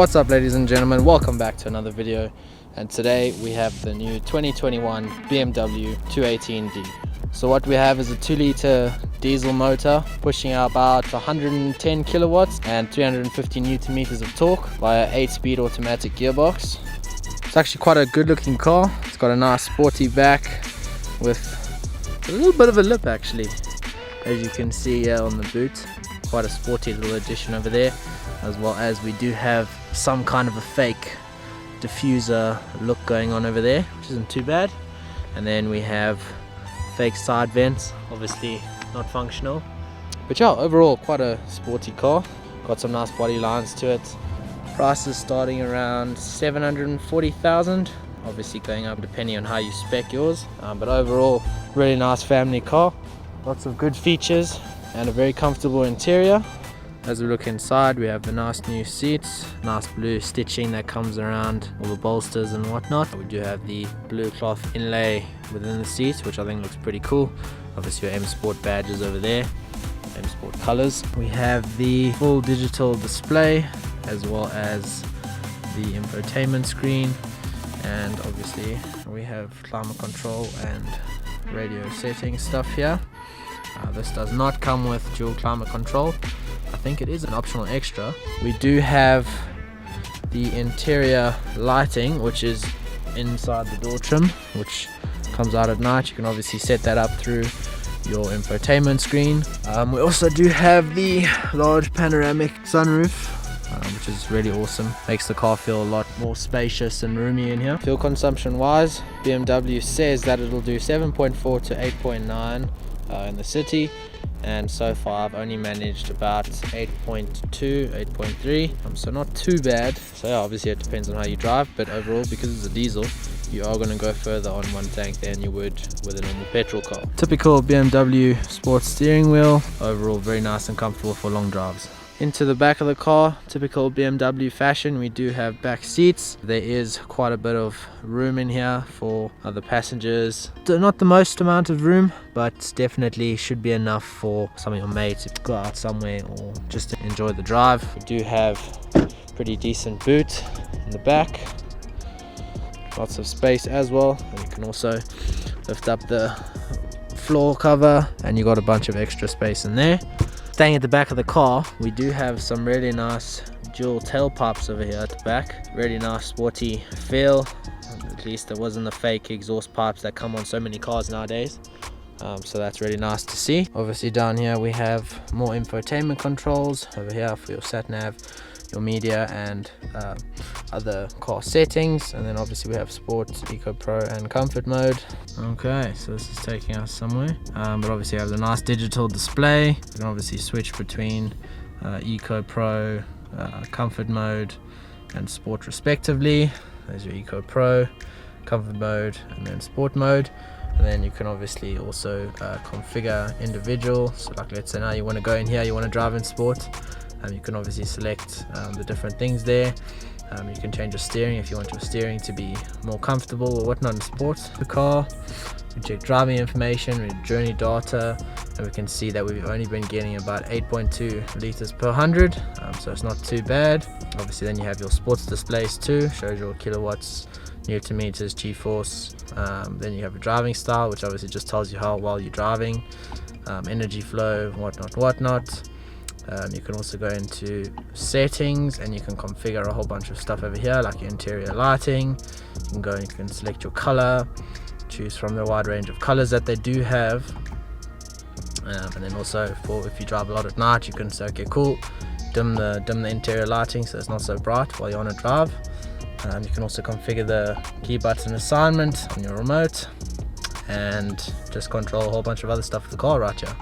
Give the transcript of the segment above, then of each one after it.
What's up, ladies and gentlemen, welcome back to another video, and today we have the new 2021 BMW 218d. So what we have is a 2-liter diesel motor pushing out about 110 kilowatts and 350 newton meters of torque via 8-speed automatic gearbox. It's actually quite a good looking car. It's got a nice sporty back with a little bit of a lip actually, as you can see here on the boot. Quite a sporty little addition over there, as well as we do have some kind of a fake diffuser look going on over there, which isn't too bad. And then we have fake side vents, obviously not functional, but yeah, overall quite a sporty car. Got some nice body lines to it. Price is starting around 740,000, obviously going up depending on how you spec yours, but overall really nice family car. Lots of good features and a very comfortable interior. As we look inside, we have the nice new seats, nice blue stitching that comes around all the bolsters and whatnot. We do have the blue cloth inlay within the seats, which I think looks pretty cool. Obviously your M Sport badges over there, M Sport colors. We have the full digital display as well as the infotainment screen, and obviously we have climate control and radio setting stuff here. This does not come with dual climate control. I think it is an optional extra. We do have the interior lighting, which is inside the door trim, which comes out at night. You can obviously set that up through your infotainment screen. We also do have the large panoramic sunroof, which is really awesome. Makes the car feel a lot more spacious and roomy in here. Fuel consumption wise, BMW says that it'll do 7.4 to 8.9 in the city, and so far I've only managed about 8.2, 8.3, so not too bad. So yeah, obviously it depends on how you drive, but overall, because it's a diesel, you are going to go further on one tank than you would with a normal petrol car. Typical BMW sports steering wheel, overall very nice and comfortable for long drives. Into the back of the car, typical BMW fashion, we do have back seats. There is quite a bit of room in here for other passengers. Not the most amount of room, but definitely should be enough for some of your mates to go out somewhere or just to enjoy the drive. We do have pretty decent boot in the back, lots of space as well, and you can also lift up the floor cover and you got a bunch of extra space in there. Staying at the back of the car, we do have some really nice dual tailpipes over here at the back. Really nice sporty feel, at least there wasn't the fake exhaust pipes that come on so many cars nowadays. So that's really nice to see. Obviously down here we have more infotainment controls over here for your sat nav, your media, and other car settings. And then obviously we have Sport, Eco Pro and Comfort mode. Okay, so this is taking us somewhere, but obviously you have the nice digital display. You can obviously switch between Eco Pro, Comfort mode and Sport respectively. There's your Eco Pro, Comfort mode and then Sport mode. And then you can obviously also configure individual. So like, let's say now you want to go in here, you want to drive in Sport, you can obviously select the different things there. You can change your steering if you want your steering to be more comfortable or whatnot in Sport. The car, we check driving information, we journey data, and we can see that we've only been getting about 8.2 liters per 100, so it's not too bad. Obviously then you have your sports displays too, shows your kilowatts, newton meters, g-force. Then you have a driving style, which obviously just tells you how well you're driving, energy flow, whatnot. You can also go into settings and you can configure a whole bunch of stuff over here, like your interior lighting. You can go and you can select your color, choose from the wide range of colors that they do have, and then also for if you drive a lot at night, you can say, okay, cool, dim the interior lighting so it's not so bright while you're on a drive. You can also configure the key button assignment on your remote and just control a whole bunch of other stuff with the car right here.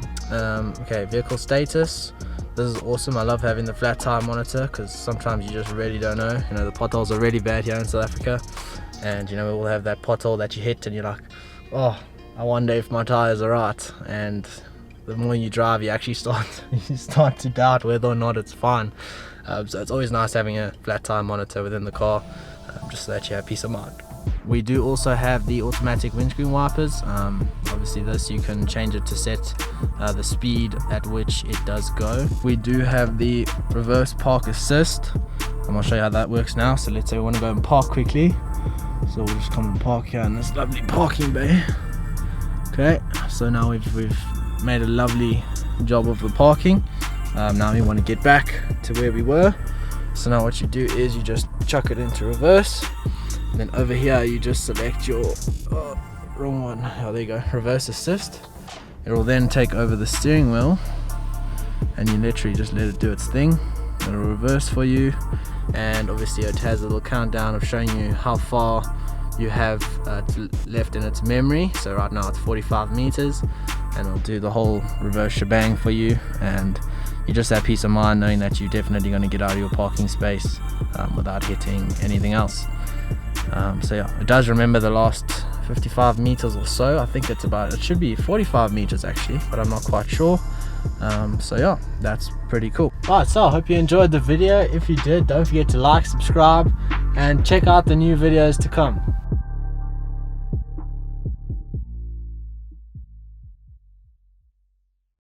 Okay, vehicle status. This is awesome. I love having the flat tire monitor because sometimes you just really don't know. You know, the potholes are really bad here in South Africa, and you know, we'll have that pothole that you hit and you're like, oh, I wonder if my tires are right. And the more you drive, you actually start to doubt whether or not it's fine. So it's always nice having a flat tire monitor within the car, just so that you have peace of mind. We do also have the automatic windscreen wipers. Obviously this you can change it to set the speed at which it does go. We do have the reverse park assist, I'll show you how that works now. So let's say we want to go and park quickly, so we'll just come and park here in this lovely parking bay. Okay, so now we've made a lovely job of the parking. Now we want to get back to where we were. So now what you do is you just chuck it into reverse, and then over here you just select your wrong one. Oh, there you go, reverse assist. It will then take over the steering wheel, and you literally just let it do its thing. It'll reverse for you, and obviously it has a little countdown of showing you how far you have left in its memory. So right now it's 45 meters, and it'll do the whole reverse shebang for you, and you just have peace of mind knowing that you're definitely going to get out of your parking space without hitting anything else. So yeah, it does remember the last 55 meters or so. I think it should be 45 meters actually, but I'm not quite sure. So yeah, that's pretty cool. Alright, so I hope you enjoyed the video. If you did, don't forget to like, subscribe, and check out the new videos to come.